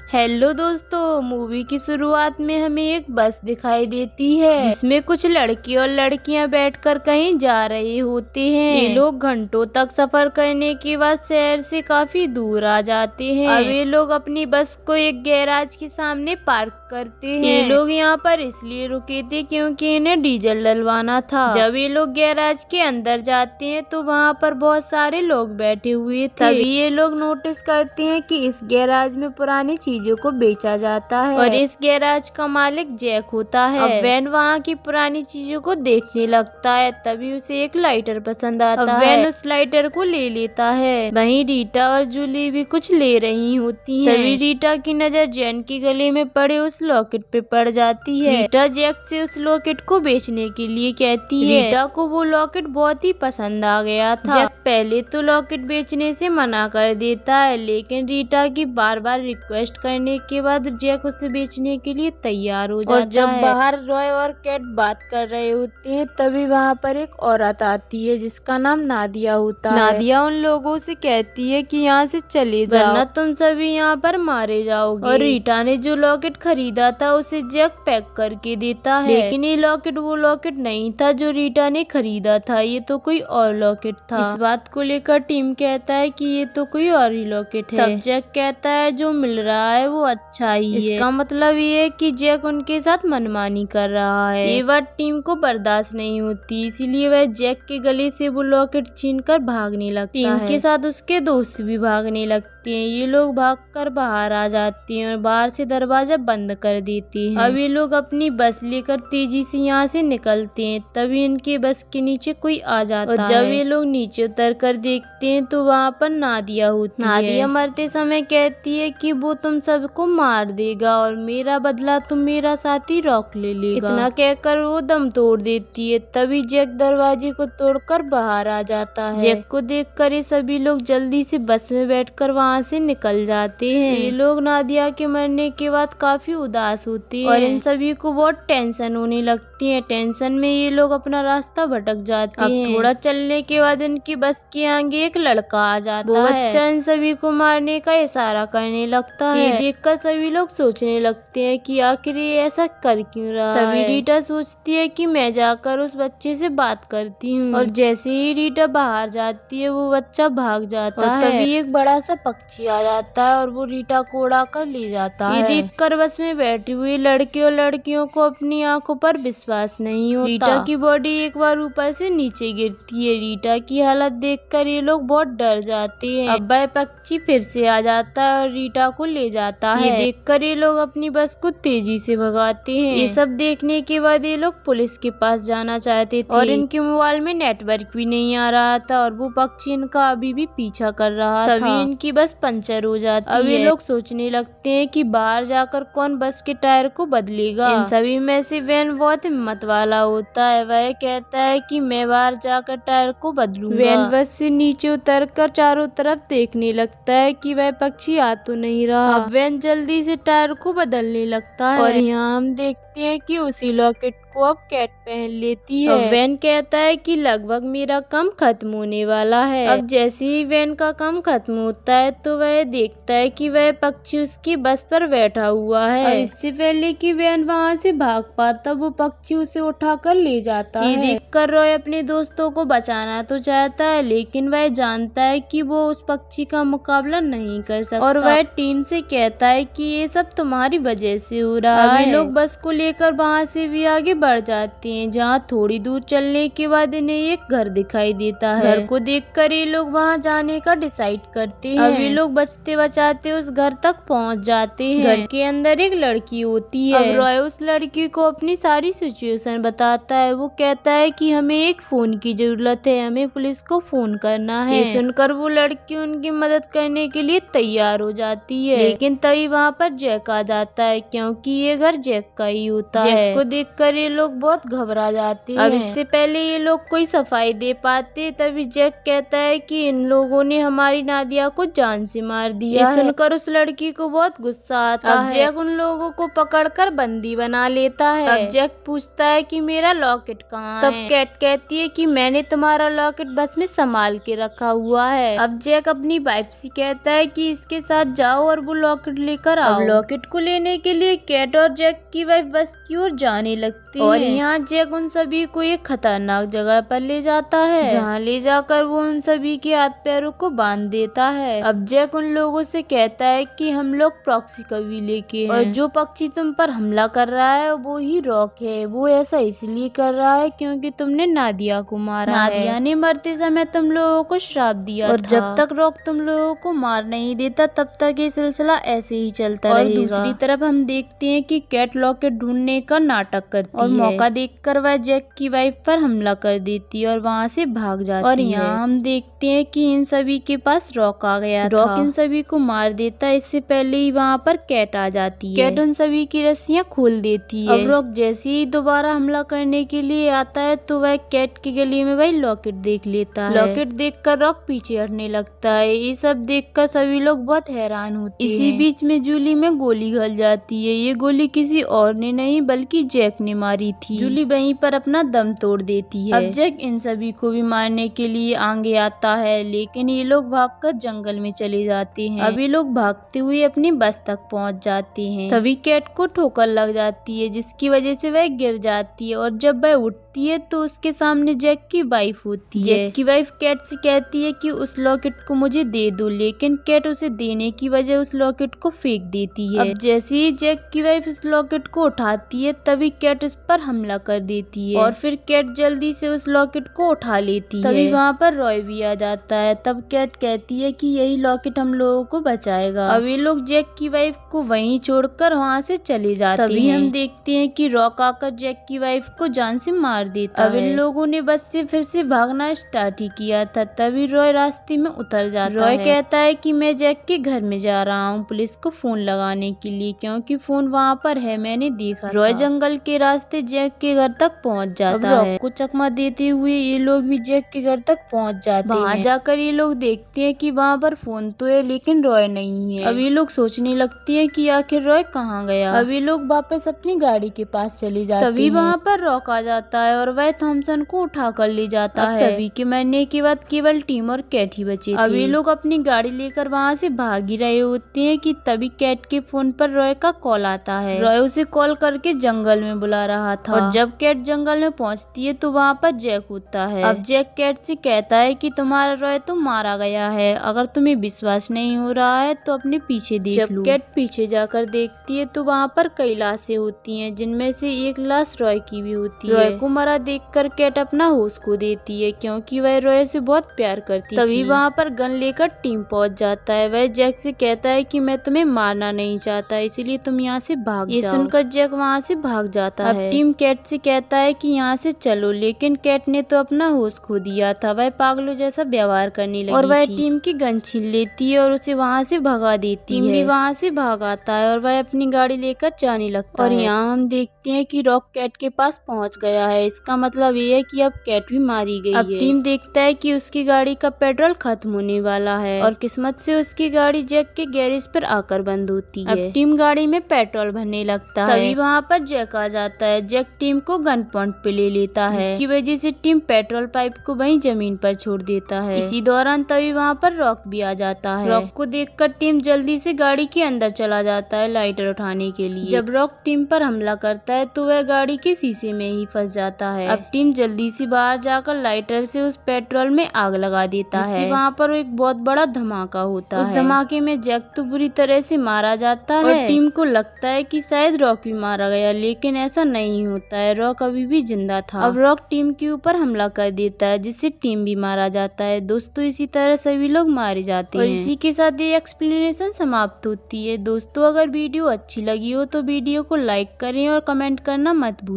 Hello दोस्तों, movie की शुरुआत में हमें एक बस दिखाई देती है जिसमें कुछ लड़के और लड़कियां बैठकर कहीं जा रहे होते हैं। ये लोग घंटों तक सफर करने के बाद शहर से काफी दूर आ जाते हैं। अब ये लोग अपनी बस को एक गैराज के सामने पार्क करते हैं। ये लोग यहाँ पर इसलिए रुके थे क्योंकि इन्हें डीजल डलवाना था। जब ये लोग गैराज के अंदर जाते हैं तो वहाँ पर बहुत सारे लोग बैठे हुए थे। तभी ये लोग नोटिस करते हैं कि इस गैराज में पुरानी चीजों को बेचा जाता है और इस गैराज का मालिक जैक होता है। अब वैन वहाँ की पुरानी चीजों को देखने लगता है। तभी उसे एक लाइटर पसंद आता है। वैन उस लाइटर को ले लेता है। वहीं रीटा और जूली भी कुछ ले रही होती हैं। तभी रीटा की नजर जैन के गले में पड़े उस लॉकेट पे पड़ जाती है। रीटा जैक से उस लॉकेट को बेचने के लिए कहती है। रीटा को वो लॉकेट बहुत ही पसंद आ गया था। जैक पहले तो लॉकेट बेचने से मना कर देता है, लेकिन रीटा की बार बार रिक्वेस्ट करने के बाद जैक उसे बेचने के लिए तैयार हो जाता है। और जब बाहर रॉय और कैट बात कर रहे होते हैं तभी वहाँ पर एक औरत आती है जिसका नाम नादिया होता है। नादिया उन लोगों से कहती है कि यहाँ से चले जाओ वरना तुम सभी यहाँ पर मारे जाओगे। और रीटा ने जो लॉकेट खरीदा था उसे जैक पैक करके देता है, लेकिन ये लॉकेट वो लॉकेट नहीं था जो रीटा ने खरीदा था। ये तो कोई और लॉकेट था। इस बात को लेकर टीम कहता है कि ये तो कोई और ही लॉकेट है। तब जैक कहता है जो मिल रहा है वो अच्छा ही है। इसका मतलब ये है कि जैक उनके साथ मनमानी कर रहा है। ये बात टीम को बर्दाश्त नहीं होती, इसीलिए वह जैक के गले से वो लॉकेट छीनकर भागने लगता है। टीम के साथ उसके दोस्त भी भागने लगते हैं। ये लोग भागकर बाहर आ जाते हैं और बाहर से दरवाजा बंद कर देते हैं। अब ये लोग अपनी बस लेकर तेजी से यहाँ से निकलते हैं। तभी इनके बस के नीचे कोई आ जाता है। और जब ये लोग नीचे उतर कर देखते हैं तो वहाँ पर नादिया होती है। नादिया मरते समय कहती है कि वो तुम सबको मार देगा और मेरा बदला तुम मेरा साथी रॉक ले लेगा। इतना कहकर वो दम तोड़ देती है। तभी जैक दरवाजे को तोड़कर बाहर आ जाता है। जैक को देखकर ये सभी लोग जल्दी से बस में बैठकर वहाँ से निकल जाते हैं। ये लोग नादिया के मरने के बाद काफी उदास होते हैं और इन सभी को बहुत टेंशन होने लगती है। टेंशन में ये लोग अपना रास्ता भटक जाते हैं। अब थोड़ा चलने के बाद इनकी बस के आगे एक लड़का आ जाता है। बच्चा इन सभी को मारने का इशारा करने लगता है। ये देखकर सभी लोग सोचने लगते हैं कि आखिर ये ऐसा कर क्यों रहा है। तभी रीटा सोचती है कि मैं जाकर उस बच्चे से बात करती हूँ। और जैसे ही रीटा बाहर जाती है वो बच्चा भाग जाता है। तभी एक बड़ा सा पक्षी आ जाता है और वो रीटा को उड़ा कर ले जाता है। ये देखकर बस में बैठे हुए लड़के और लड़कियों को अपनी आंखों पर विश्वास नहीं होता। रीटा की बॉडी एक बार ऊपर से नीचे गिरती है। रीटा की हालत देखकर ये लोग बहुत डर जाते हैं। अब वह पक्षी फिर से आ जाता है और रीटा को ले जाता है। ये देखकर ये लोग अपनी बस को तेजी से भगाते हैं। ये सब देखने के बाद ये लोग पुलिस के पास जाना चाहते थे और इनके मोबाइल में नेटवर्क भी नहीं आ रहा था और वो पक्षी इनका अभी भी पीछा कर रहा था। तभी इनकी बस पंचर हो जाती है। अब ये लोग सोचने लगते हैं कि बाहर जाकर कौन बस के टायर को बदलेगा। इन सभी में से वैन बहुत हिम्मत वाला होता है। वह कहता है कि मैं बाहर जाकर टायर को बदलूंगा। वैन बस से नीचे उतरकर चारों तरफ देखने लगता है कि वह पक्षी आ तो नहीं रहा। अब वैन जल्दी से टायर को बदलने लगता है और यहाँ हम देखते हैं कि उसी लॉकेट को अब कैट पहन लेती है। अब वैन कहता है कि लगभग मेरा काम खत्म होने वाला है। अब जैसे ही वैन का काम खत्म होता है तो वह देखता है कि वह पक्षी उसकी बस पर बैठा हुआ है। अब इससे पहले कि वैन वहाँ से भाग पाता वो पक्षी उसे उठाकर ले जाता है। ये देखकर रॉय अपने दोस्तों को बचाना तो चाहता है, लेकिन वह जानता है कि वो उस पक्षी का मुकाबला नहीं कर सकता और वह टीम से कहता है कि ये सब तुम्हारी वजह से हो रहा है। लोग बस को लेकर वहाँ से भी आगे बढ़ जाते हैं, जहाँ थोड़ी दूर चलने के बाद इन्हें एक घर दिखाई देता है। घर को देखकर ये लोग वहाँ जाने का डिसाइड करते हैं। अब ये लोग बचते बचाते उस घर तक पहुँच जाते हैं। घर के अंदर एक लड़की होती है। अब रॉय उस लड़की को अपनी सारी सिचुएशन बताता है। वो कहता है कि हमें एक फोन की जरूरत है, हमें पुलिस को फोन करना है। ये सुनकर वो लड़की उनकी मदद करने के लिए तैयार हो जाती है, लेकिन तभी वहाँ पर जैक आ जाता है क्योंकि ये घर जैक का ही होता है। जैक को देखकर ये लोग बहुत घबरा जाते हैं। अब इससे पहले ये लोग कोई सफाई दे पाते तभी जैक कहता है कि इन लोगों ने हमारी नादिया को जान से मार दिया है। सुनकर उस लड़की को बहुत गुस्सा आता है। जैक उन लोगों को पकड़कर बंदी बना लेता है। अब जैक पूछता है कि मेरा लॉकेट कहाँ है। तब कैट कहती है कि मैंने तुम्हारा लॉकेट बस में संभाल के रखा हुआ है। अब जैक अपनी वाइफ से कहता है कि इसके साथ जाओ और वो लॉकेट लेकर आओ। अब लॉकेट को लेने के लिए कैट और जैक की वाइफ बस की ओर जाने लगती है और यहाँ जैक उन सभी को एक खतरनाक जगह पर ले जाता है, जहाँ ले जाकर वो उन सभी के हाथ पैरों को बांध देता है। अब जैक उन लोगों से कहता है कि हम लोग प्रॉक्सी कवि लेके हैं और जो पक्षी तुम पर हमला कर रहा है वो ही रॉक है। वो ऐसा इसलिए कर रहा है क्योंकि तुमने नादिया को मारा है। नादिया ने मरते समय तुम लोगों को श्राप दिया और जब तक रॉक तुम लोगों को मार नहीं देता तब तक ये सिलसिला ऐसे ही चलता रहेगा। और दूसरी तरफ हम देखते हैं कि कैट लॉकेट ढूंढने का नाटक करती है और मौका देखकर वह जैक की वाइफ पर हमला कर देती है और वहाँ से भाग जाती है। और यहाँ हम देखते हैं कि इन सभी के पास रॉक आ गया था। रॉक इन सभी को मार देता है। इससे पहले ही वहाँ पर कैट आ जाती है। कैट उन सभी की रस्सियाँ खोल देती है। अब रॉक जैसे ही दोबारा हमला करने के लिए आता है तो वह कैट के गले में वही लॉकेट देख लेता है। लॉकेट देखकर रॉक पीछे हटने लगता है। ये सब देखकर सभी लोग बहुत हैरान होते हैं। इसी बीच में जूली में गोली घल जाती है। ये गोली किसी और ने नहीं बल्कि जैक ने मारी थी। जूली वहीं पर अपना दम तोड़ देती है। अब जैक इन सभी को भी मारने के लिए आगे आता है लेकिन ये लोग भागकर जंगल में चले जाते हैं। अब ये लोग भागते हुए अपनी बस तक पहुंच जाते हैं। तभी कैट को ठोकर लग जाती है जिसकी वजह से वह गिर जाती है और जब वह उठती है तो उसके सामने जैक की वाइफ होती है। जैक की वाइफ कैट से कहती है कि उस लॉकेट को मुझे दे दो लेकिन कैट उसे देने की वजह उस लॉकेट को फेंक देती है। अब जैसे ही जैक की वाइफ उस लॉकेट को उठाती है तभी कैट उस पर हमला कर देती है और फिर कैट जल्दी से उस लॉकेट को उठा लेती है। तभी वहाँ पर रॉय भी आ जाता है। तब कैट कहती है कि यही लॉकेट हम लोगों को बचाएगा। अब ये लोग जैक की वाइफ को वहीं छोड़कर वहाँ से चले जाते हैं। तभी हम देखते हैं कि रॉक आकर जैक की वाइफ को जान से मार देता है। अब इन लोगों ने बस से फिर से भागना स्टार्ट ही किया था। तभी रॉय रास्ते में उतर जाता है। रॉय कहता है कि मैं जैक के घर में जा रहा हूँ पुलिस को फोन लगाने के लिए क्योंकि फोन वहाँ पर है, मैंने देखा। रॉय जंगल के रास्ते जैक के घर तक पहुँच जाता है। रॉक को चकमा देते हुए ये लोग भी जैक के घर तक पहुँच जाते हैं। वहाँ जाकर ये लोग देखते हैं कि वहाँ पर फोन तो है लेकिन रॉय नहीं है। अब ये लोग सोचने लगती है कि आखिर रॉय कहाँ गया। अब ये लोग वापस अपनी गाड़ी के पास चले जाते हैं। तभी वहाँ पर रॉक आ जाता है और वह थॉमसन को उठा कर ले जाता है। सभी के मरने के बाद केवल टिम और कैट ही बचे थे। अब ये लोग अपनी गाड़ी लेकर वहाँ से भाग ही रहे होते हैं कि तभी कैट के फोन पर रॉय का कॉल आता है। रॉय उसे कॉल करके जंगल में बुला रहा था और जब कैट जंगल में पहुँचती है तो वहाँ पर जैक होता है। अब जैक कैट से कहता है कि तुम्हारा रॉय तो मारा गया है, अगर तुम्हें विश्वास नहीं हो रहा है तो अपने पीछे देख लो। जब कैट पीछे जाकर देखती है तो वहाँ पर कई लाशें होती हैं जिनमें से एक लाश रॉय की भी होती है। रॉय को मरा देखकर कैट अपना होश खो देती है क्योंकि वह रॉय से बहुत प्यार करती थी। तभी वहाँ पर गन लेकर टिम पहुँच जाता है। वह जैक से कहता है कि मैं तुम्हें मारना नहीं चाहता इसलिए तुम यहाँ से भाग जाओ। ये सुनकर जैक वहाँ से भाग जाता है। अब टिम कैट से कहता है कि यहाँ से चलो लेकिन कैट ने तो अपना होश खो दिया था। वह पागलों जैसा व्यवहार करने लगी और वह टिम की गन छीन लेती है और उसे वहाँ से भगा देती है। टिम भी वहाँ से भाग आता है और वह अपनी गाड़ी लेकर जाने लगता है। और यहाँ हम देखते हैं कि रॉक कैट के पास पहुँच गया है। इसका मतलब ये है कि अब कैट भी मारी गई है। अब टिम देखता है कि उसकी गाड़ी का पेट्रोल खत्म होने वाला है और किस्मत से उसकी गाड़ी जैक के गैरेज पर आकर बंद होती है। अब टिम गाड़ी में पेट्रोल भरने लगता है। तभी वहाँ पर जैक आ जाता है। जैक टिम को गन पॉइंट पे ले लेता है जिसकी वजह से टिम पेट्रोल पाइप को वहीं जमीन पर छोड़ देता है। इसी दौरान तभी वहाँ पर रॉक भी आ जाता है। रॉक को देखकर टिम जल्दी से गाड़ी के अंदर चला जाता है लाइटर उठाने के लिए। जब रॉक टिम पर हमला करता है तो वह गाड़ी के शीशे में ही फंस जाता है। अब टिम जल्दी से बाहर जाकर लाइटर से उस पेट्रोल में आग लगा देता है। वहाँ पर एक बहुत बड़ा धमाका होता है। उस धमाके में जैक तो बुरी तरह से मारा जाता है और टिम को लगता है कि शायद रॉक भी मारा गया लेकिन ऐसा नहीं होता है। रॉक अभी भी जिंदा था। अब रॉक टिम के ऊपर हमला कर देता है जिससे टिम भी मारा जाता है। दोस्तों इसी तरह सभी लोग मारे जाते हैं और इसी के साथ ये एक्सप्लेनेशन समाप्त होती है। दोस्तों अगर वीडियो अच्छी लगी हो तो वीडियो को लाइक करें और कमेंट करना मत भूलें।